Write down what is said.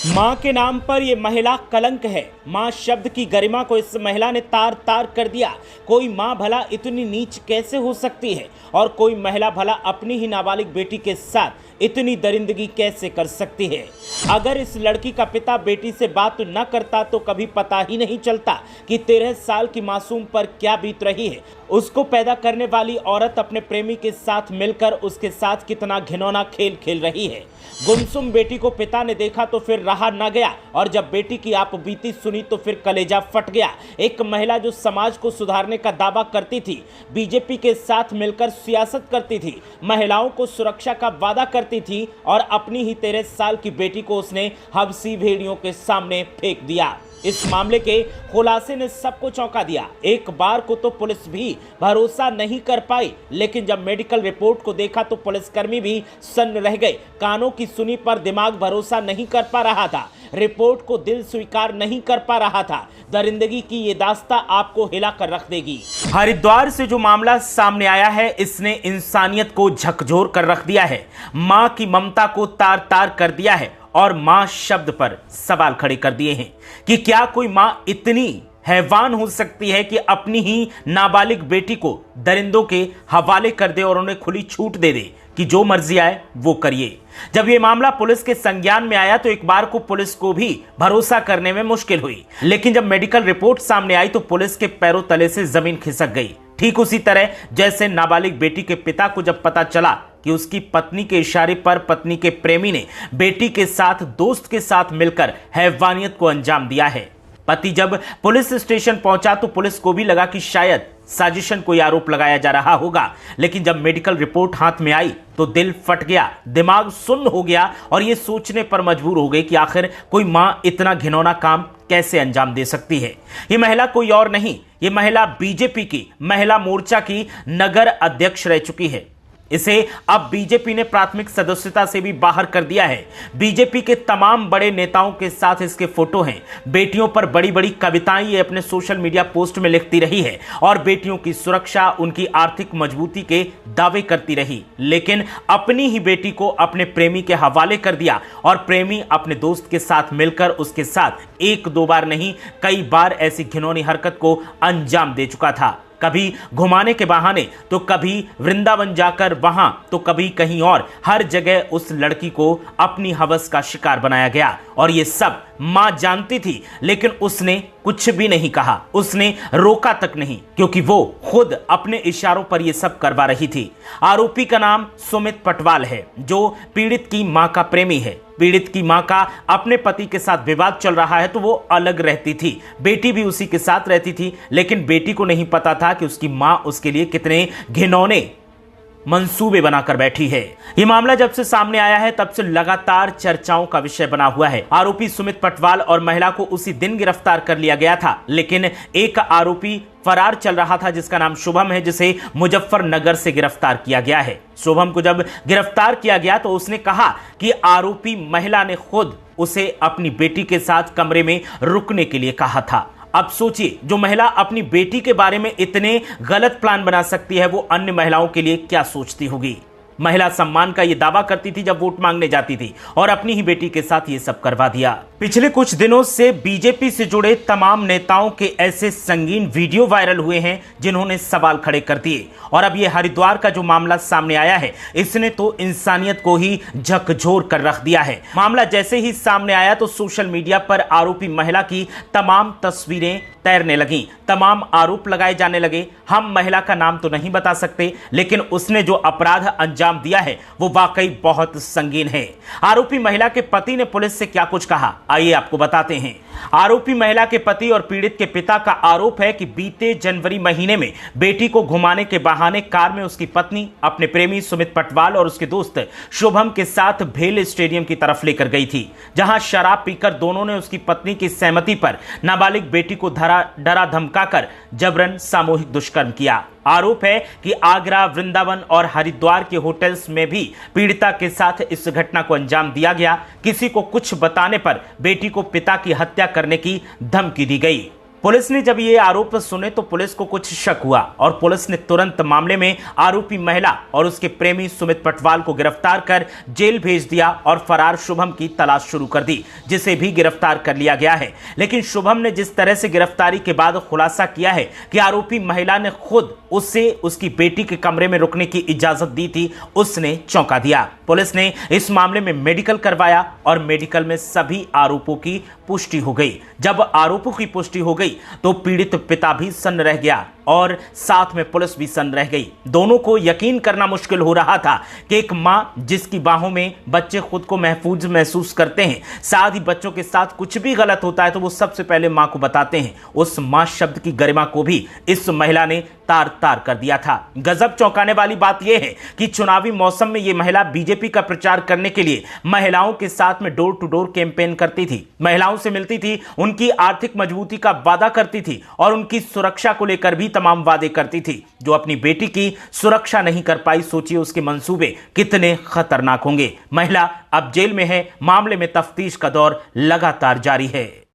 मां के नाम पर ये महिला कलंक है। मां शब्द की गरिमा को इस महिला ने तार तार कर दिया। कोई मां भला इतनी नीच कैसे हो सकती है और कोई महिला भला अपनी ही नाबालिग बेटी के साथ इतनी दरिंदगी कैसे कर सकती है। अगर इस लड़की का पिता बेटी से बात न करता तो कभी पता ही नहीं चलता कि 13 साल की मासूम पर क्या बीत रही है। उसको पैदा करने वाली औरत अपने प्रेमी के साथ मिलकर उसके साथ कितना घिनौना खेल खेल रही है। गुमसुम बेटी को पिता ने देखा तो फिर रहा न गया और जब बेटी की आप बीती सुनी तो फिर कलेजा फट गया। एक महिला जो समाज को सुधारने का दावा करती थी, बीजेपी के साथ मिलकर सियासत करती थी, महिलाओं को सुरक्षा का वादा करती थी और अपनी ही 13 साल की बेटी को उसने हबसी भेड़ियों के सामने फेंक दिया। इस मामले के खुलासे ने सबको चौंका दिया। एक बार को तो पुलिस भी भरोसा नहीं कर पाई, लेकिन जब मेडिकल रिपोर्ट को देखा तो पुलिसकर्मी भी सन्न रह गए। कानों की सुनी पर दिमाग भरोसा नहीं कर पा रहा था, रिपोर्ट को दिल स्वीकार नहीं कर पा रहा था। दरिंदगी की ये दास्ता आपको हिला कर रख देगी। हरिद्वार से जो मामला सामने आया है, इसने इंसानियत को झकझोर कर रख दिया है। मां की ममता को तार तार कर दिया है और मां शब्द पर सवाल खड़े कर दिए हैं कि क्या कोई मां इतनी हैवान हो सकती है कि अपनी ही नाबालिग बेटी को दरिंदों के हवाले कर दे और उन्हें खुली छूट दे दे कि जो मर्जी आए वो करिए। जब ये मामला पुलिस के संज्ञान में आया तो एक बार को पुलिस को भी भरोसा करने में मुश्किल हुई, लेकिन जब मेडिकल रिपोर्ट सामने आई तो पुलिस के पैरों तले से जमीन खिसक गई। ठीक उसी तरह जैसे नाबालिग बेटी के पिता को जब पता चला कि उसकी पत्नी के इशारे पर पत्नी के प्रेमी ने बेटी के साथ दोस्त के साथ मिलकर हैवानियत को अंजाम दिया है। पति जब पुलिस स्टेशन पहुंचा तो पुलिस को भी लगा कि शायद साजिशन कोई आरोप लगाया जा रहा होगा, लेकिन जब मेडिकल रिपोर्ट हाथ में आई तो दिल फट गया, दिमाग सुन्न हो गया और यह सोचने पर मजबूर हो गए कि आखिर कोई मां इतना घिनौना काम कैसे अंजाम दे सकती है। ये महिला कोई और नहीं, ये महिला बीजेपी की महिला मोर्चा की नगर अध्यक्ष रह चुकी है। इसे अब बीजेपी ने प्राथमिक सदस्यता से भी बाहर कर दिया है। बीजेपी के तमाम बड़े नेताओं के साथ इसके फोटो हैं। बेटियों पर बड़ी बड़ी कविताएं ये अपने सोशल मीडिया पोस्ट में लिखती रही है और बेटियों की सुरक्षा, उनकी आर्थिक मजबूती के दावे करती रही, लेकिन अपनी ही बेटी को अपने प्रेमी के हवाले कर दिया और प्रेमी अपने दोस्त के साथ मिलकर उसके साथ एक दो बार नहीं कई बार ऐसी घिनौनी हरकत को अंजाम दे चुका था। कभी घुमाने के बहाने तो कभी वृंदावन जाकर वहां तो कभी कहीं और, हर जगह उस लड़की को अपनी हवस का शिकार बनाया गया और ये सब मां जानती थी, लेकिन उसने कुछ भी नहीं कहा, उसने रोका तक नहीं, क्योंकि वो खुद अपने इशारों पर ये सब करवा रही थी। आरोपी का नाम सुमित पटवाल है, जो पीड़ित की मां का प्रेमी है। पीड़ित की मां का अपने पति के साथ विवाद चल रहा है तो वो अलग रहती थी, बेटी भी उसी के साथ रहती थी, लेकिन बेटी को नहीं पता था कि उसकी मां उसके लिए कितने घिनौने मंसूबे बनाकर बैठी है। ये मामला जब से सामने आया है तब से लगातार चर्चाओं का विषय बना हुआ है। आरोपी सुमित पटवाल और महिला को उसी दिन गिरफ्तार कर लिया गया था, लेकिन एक आरोपी फरार चल रहा था जिसका नाम शुभम है, जिसे मुजफ्फरनगर से गिरफ्तार किया गया है। शुभम को जब गिरफ्तार किया गया तो उसने कहा कि आरोपी महिला ने खुद उसे अपनी बेटी के साथ कमरे में रुकने के लिए कहा था। अब सोचिए, जो महिला अपनी बेटी के बारे में इतने गलत प्लान बना सकती है वो अन्य महिलाओं के लिए क्या सोचती होगी। महिला सम्मान का ये दावा करती थी जब वोट मांगने जाती थी और अपनी ही बेटी के साथ ये सब करवा दिया। पिछले कुछ दिनों से बीजेपी से जुड़े तमाम नेताओं के ऐसे संगीन वीडियो वायरल हुए हैं जिन्होंने सवाल खड़े कर दिए और अब ये हरिद्वार का जो मामला सामने आया है, इसने तो इंसानियत को ही झकझोर कर रख दिया है। मामला जैसे ही सामने आया तो सोशल मीडिया पर आरोपी महिला की तमाम तस्वीरें तैरने लगी, तमाम आरोप लगाए जाने लगे। हम महिला का नाम तो नहीं बता सकते, लेकिन उसने जो अपराध अंजाम दिया है वो वाकई बहुत संगीन है। आरोपी महिला के पति ने पुलिस से क्या कुछ कहा, आइए आपको बताते हैं। आरोपी महिला के पति और पीड़ित के पिता का आरोप है कि बीते जनवरी महीने में बेटी को घुमाने के बहाने कार में उसकी पत्नी अपने प्रेमी सुमित पटवाल और उसके दोस्त शुभम के साथ भेल स्टेडियम की तरफ लेकर गई थी, जहां शराब पीकर दोनों ने उसकी पत्नी की सहमति पर नाबालिग बेटी को डरा धमकाकर जबरन सामूहिक दुष्कर्म किया। आरोप है कि आगरा, वृंदावन और हरिद्वार के होटल्स में भी पीड़िता के साथ इस घटना को अंजाम दिया गया। किसी को कुछ बताने पर बेटी को पिता की हत्या करने की धमकी दी गई। पुलिस ने जब ये आरोप सुने तो पुलिस को कुछ शक हुआ और पुलिस ने तुरंत मामले में आरोपी महिला और उसके प्रेमी सुमित पटवाल को गिरफ्तार कर जेल भेज दिया और फरार शुभम की तलाश शुरू कर दी, जिसे भी गिरफ्तार कर लिया गया है। लेकिन शुभम ने जिस तरह से गिरफ्तारी के बाद खुलासा किया है कि आरोपी महिला ने खुद उससे उसकी बेटी के कमरे में रुकने की इजाजत दी थी, उसने चौंका दिया। पुलिस ने इस मामले में मेडिकल करवाया और मेडिकल में सभी आरोपों की पुष्टि हो गई। जब आरोपों की पुष्टि हो गई तो पीड़ित पिता भी सन्न रह गया और साथ में पुलिस भी सन्न रह गई। दोनों को यकीन करना मुश्किल हो रहा था कि एक मां जिसकी बाहों में बच्चे खुद को महफूज महसूस करते हैं, साथ ही बच्चों के साथ कुछ भी गलत होता है तो वो सबसे पहले मां को बताते हैं, उस मां शब्द की गरिमा को भी इस महिला ने तार तार कर दिया था। गजब चौंकाने वाली बात यह है कि चुनावी मौसम में यह महिला बीजेपी का प्रचार करने के लिए महिलाओं के साथ में डोर टू डोर कैंपेन करती थी, महिलाओं से मिलती थी, उनकी आर्थिक मजबूती का वादा करती थी और उनकी सुरक्षा को लेकर भी तमाम वादे करती थी। जो अपनी बेटी की सुरक्षा नहीं कर पाई, सोचिए उसके मंसूबे कितने खतरनाक होंगे। महिला अब जेल में है, मामले में तफ्तीश का दौर लगातार जारी है।